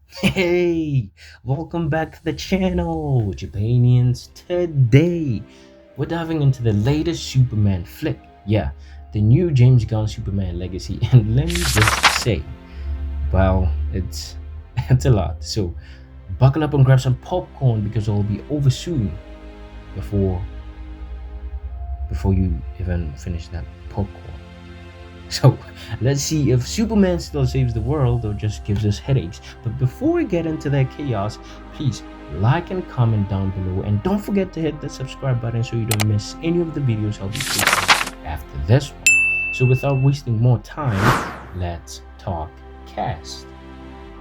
Hey, welcome back to the channel, Japanians. Today, we're diving into the latest Superman flick. Yeah, the new James Gunn Superman legacy. And let me just say, well, it's a lot. So, buckle up and grab some popcorn because it'll be over soon before you even finish that popcorn. So let's see if Superman still saves the world or just gives us headaches. But before we get into that chaos, please like and comment down below, and don't forget to hit the subscribe button so you don't miss any of the videos I'll be posting after this one. So without wasting more time, let's talk cast.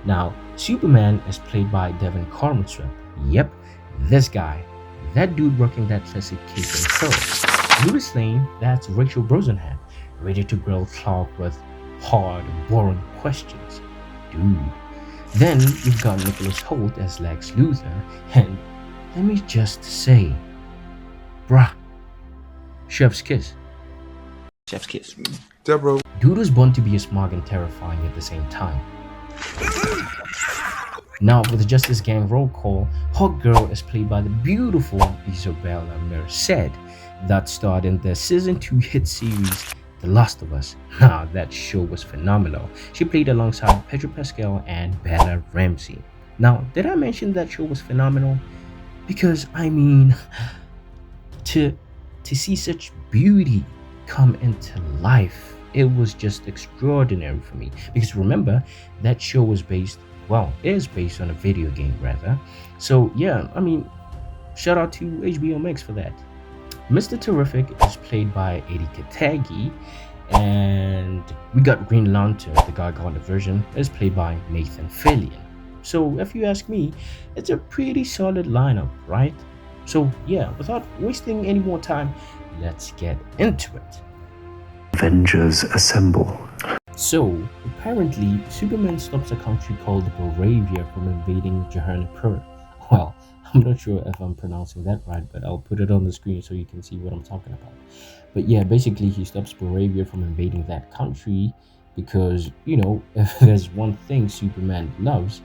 Now, Superman is played by Devin Corenswet. Yep, this guy, that dude rocking that classic cape and curls. Lois Lane, that's Rachel Brosnahan, ready to grill Clark with hard, boring questions. Dude. Then you've got Nicholas Hoult as Lex Luthor, and let me just say, bruh, chef's kiss. Chef's kiss. Deborah. Dude was born to be smug and terrifying at the same time. Now, for the Justice Gang roll call, Hawkgirl is played by the beautiful Isabella Merced, that starred in the season 2 hit series The Last of Us. Now, that show was phenomenal. She played alongside Pedro Pascal and Bella Ramsey. Now, did I mention that show was phenomenal? Because, I mean, to see such beauty come into life, it was just extraordinary for me. Because remember, that show was is based on a video game rather. So yeah, I mean, shout out to HBO Max for that. Mr. Terrific is played by Eddie Katagi, and we got Green Lantern, the Garganta version, is played by Nathan Fillion. So if you ask me, it's a pretty solid lineup, right? So yeah, without wasting any more time, let's get into it. Avengers Assemble. So, apparently, Superman stops a country called Boravia from invading Johannesburg. Well, I'm not sure if I'm pronouncing that right, but I'll put it on the screen so you can see what I'm talking about. But yeah, basically, he stops Boravia from invading that country because, if there's one thing Superman loves,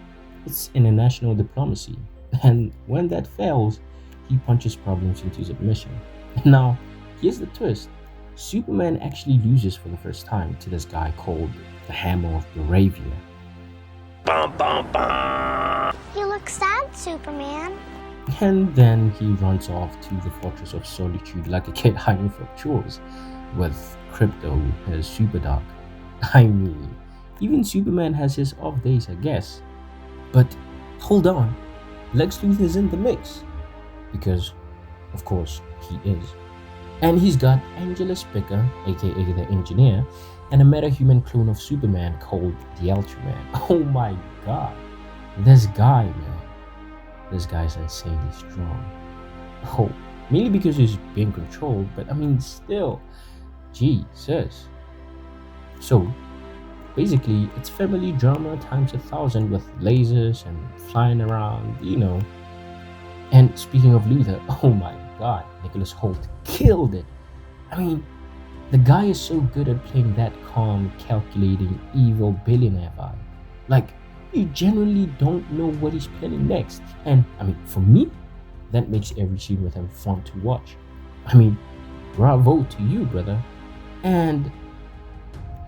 it's international diplomacy. And when that fails, he punches problems into submission. Now, here's the twist. Superman actually loses for the first time to this guy called the Hammer of Boravia. Bum, bum, bum. You look sad, Superman. And then he runs off to the Fortress of Solitude like a kid hiding from chores with Krypto, his superdog. I mean, even Superman has his off days, I guess. But hold on, Lex Luthor is in the mix. Because, of course, he is. And he's got Angela Spicker, aka the Engineer, and a metahuman clone of Superman called the Ultraman. Oh my god. This guy, man. This guy's insanely strong. Oh, mainly because he's being controlled, but I mean, still. Jesus. So, basically, it's family drama times 1,000 with lasers and flying around, And speaking of Luthor, oh my god, Nicholas Hoult killed it. I mean, the guy is so good at playing that calm, calculating, evil billionaire vibe. Like, you generally don't know what he's planning next. And, I mean, for me, that makes every scene with him fun to watch. I mean, bravo to you, brother. And,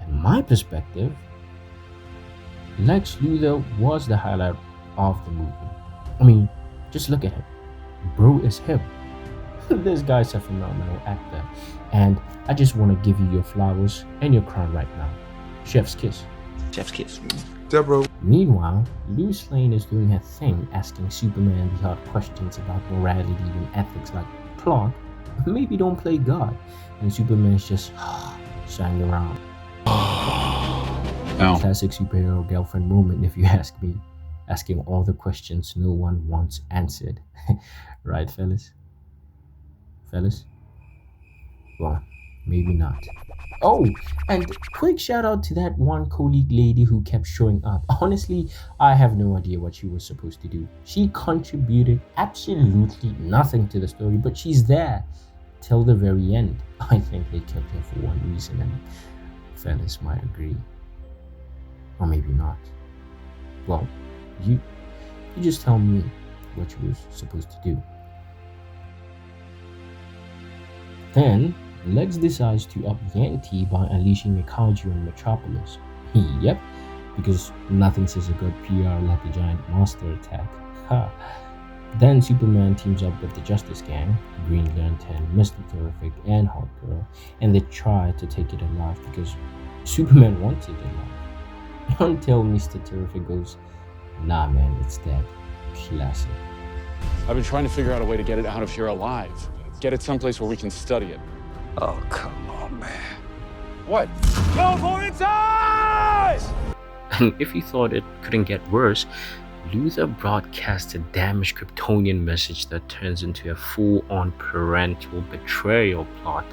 in my perspective, Lex Luthor was the highlight of the movie. I mean, just look at him. Bro is him. This guy's a phenomenal actor, and I just want to give you your flowers and your crown right now. Chef's kiss. Chef's kiss. Deborah. Meanwhile, Lois Lane is doing her thing, asking Superman the hard questions about morality and ethics like, Clark, maybe don't play God. And Superman's just sighing around. Ow. Classic superhero girlfriend moment, if you ask me. Asking all the questions no one wants answered. Right, fellas? Well, maybe not. Oh, and quick shout out to that one colleague lady who kept showing up. Honestly, I have no idea what she was supposed to do. She contributed absolutely nothing to the story, but she's there till the very end. I think they kept her for one reason, and fellas might agree. Or maybe not. Well, You just tell me what you were supposed to do. Then Lex decides to up the ante by unleashing a kaiju in Metropolis. Yep, because nothing says a good PR like a giant monster attack. Ha. Then Superman teams up with the Justice Gang, Green Lantern, Mr. Terrific, and Hawkgirl, and they try to take it alive because Superman wants it alive. Until Mr. Terrific goes, nah man, it's dead. Classic. I've been trying to figure out a way to get it out of here alive. Get it someplace where we can study it. Oh, come on, man. What? Go for its eyes! And if you thought it couldn't get worse, Luthor broadcasts a damaged Kryptonian message that turns into a full-on parental betrayal plot.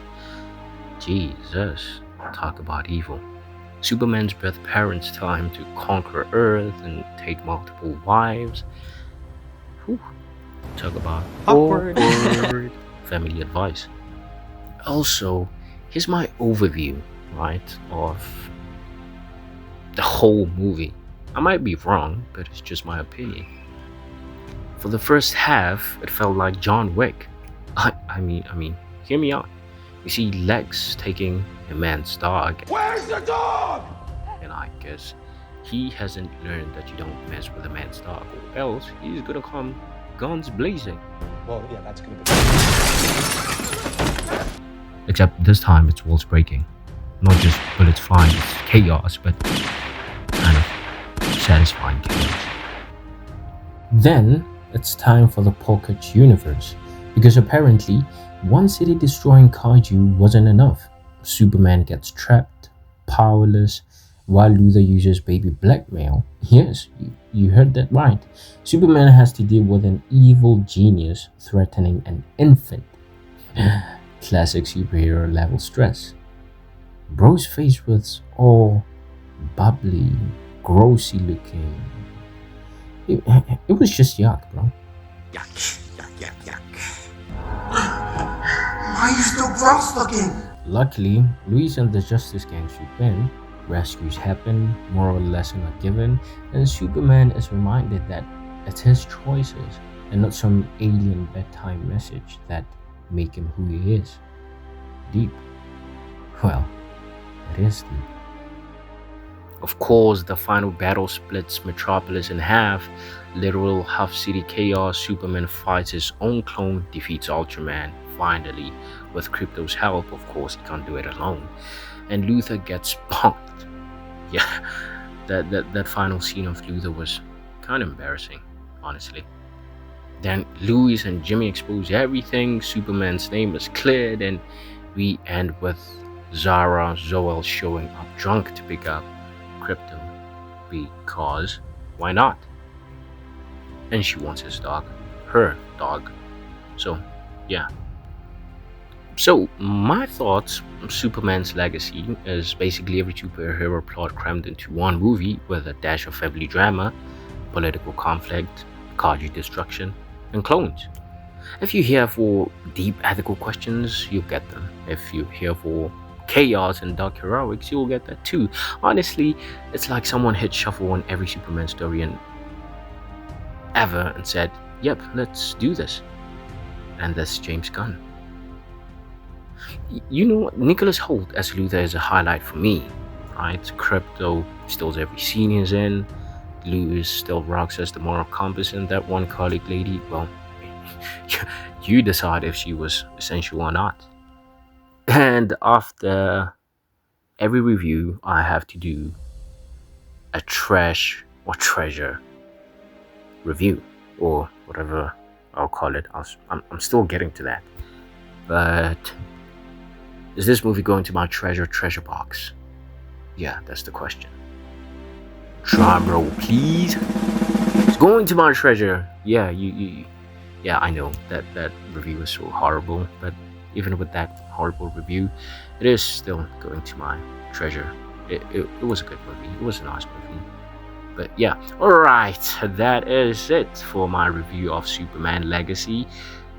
Jesus, talk about evil. Superman's birth parents tell him to conquer Earth and take multiple wives. Whew. Talk about awkward family advice. Also, here's my overview, right, of the whole movie. I might be wrong, but it's just my opinion. For the first half, it felt like John Wick. I mean, hear me out. You see Lex taking a man's dog. Where's the dog? And I guess he hasn't learned that you don't mess with a man's dog, or else he's gonna come guns blazing. Well, yeah, that's gonna be... Except this time it's walls breaking. Not just bullets flying, it's chaos, but kind of satisfying chaos. Then it's time for the Pocket Universe, because apparently one city destroying kaiju wasn't enough. Superman gets trapped, powerless, while Luthor uses baby blackmail. Yes, you heard that right. Superman has to deal with an evil genius threatening an infant. Classic superhero level stress. Bro's face was all bubbly, grossy looking. It was just yuck, bro. Yuck. Why are you still gross looking? Luckily, Lois and the Justice Gang swoop in, rescues happen, moral lesson are given, and Superman is reminded that it's his choices and not some alien bedtime message that make him who he is. Deep. Well, it is deep. Of course, the final battle splits Metropolis in half. Literal half-city chaos. Superman fights his own clone, defeats Ultraman, finally, with Krypto's help. Of course, he can't do it alone. And Luthor gets punked. Yeah, that final scene of Luthor was kind of embarrassing, honestly. Then Lois and Jimmy expose everything. Superman's name is cleared, and we end with Zara Zoel showing up drunk to pick up Krypto, because why not? And she wants his dog, her dog. So yeah. So my thoughts on Superman's legacy is basically every superhero plot crammed into one movie with a dash of family drama, political conflict, kaiju destruction, and clones. If you're here for deep ethical questions, you'll get them. If you're here for chaos and dark heroics, you'll get that too. Honestly, it's like someone hit shuffle on every Superman story ever and said, yep, let's do this. And that's James Gunn. You know, Nicholas Hoult as Luthor is a highlight for me, right? Krypto steals every scene he's in. Lois still rocks as the moral compass, and that one colleague lady, well, you decide if she was essential or not. And after every review, I have to do a trash or treasure review, or whatever I'll call it. I'm still getting to that. But is this movie going to my treasure box? Yeah, that's the question. Drum roll, please. It's going to my treasure. Yeah, yeah, I know that review was so horrible, but even with that horrible review, it is still going to my treasure. It was a good movie. It was a nice movie. But yeah, alright, that is it for my review of Superman Legacy.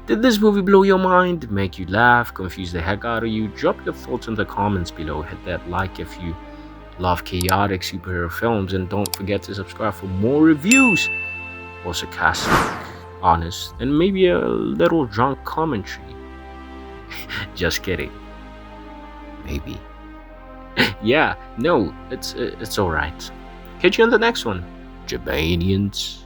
Did this movie blow your mind, make you laugh, confuse the heck out of you? Drop your thoughts in the comments below. Hit that like if you love chaotic superhero films, and don't forget to subscribe for more reviews, or sarcastic, honest, and maybe a little drunk commentary. Just kidding. Maybe. Yeah, no, it's alright. Catch you on the next one, Jabanians.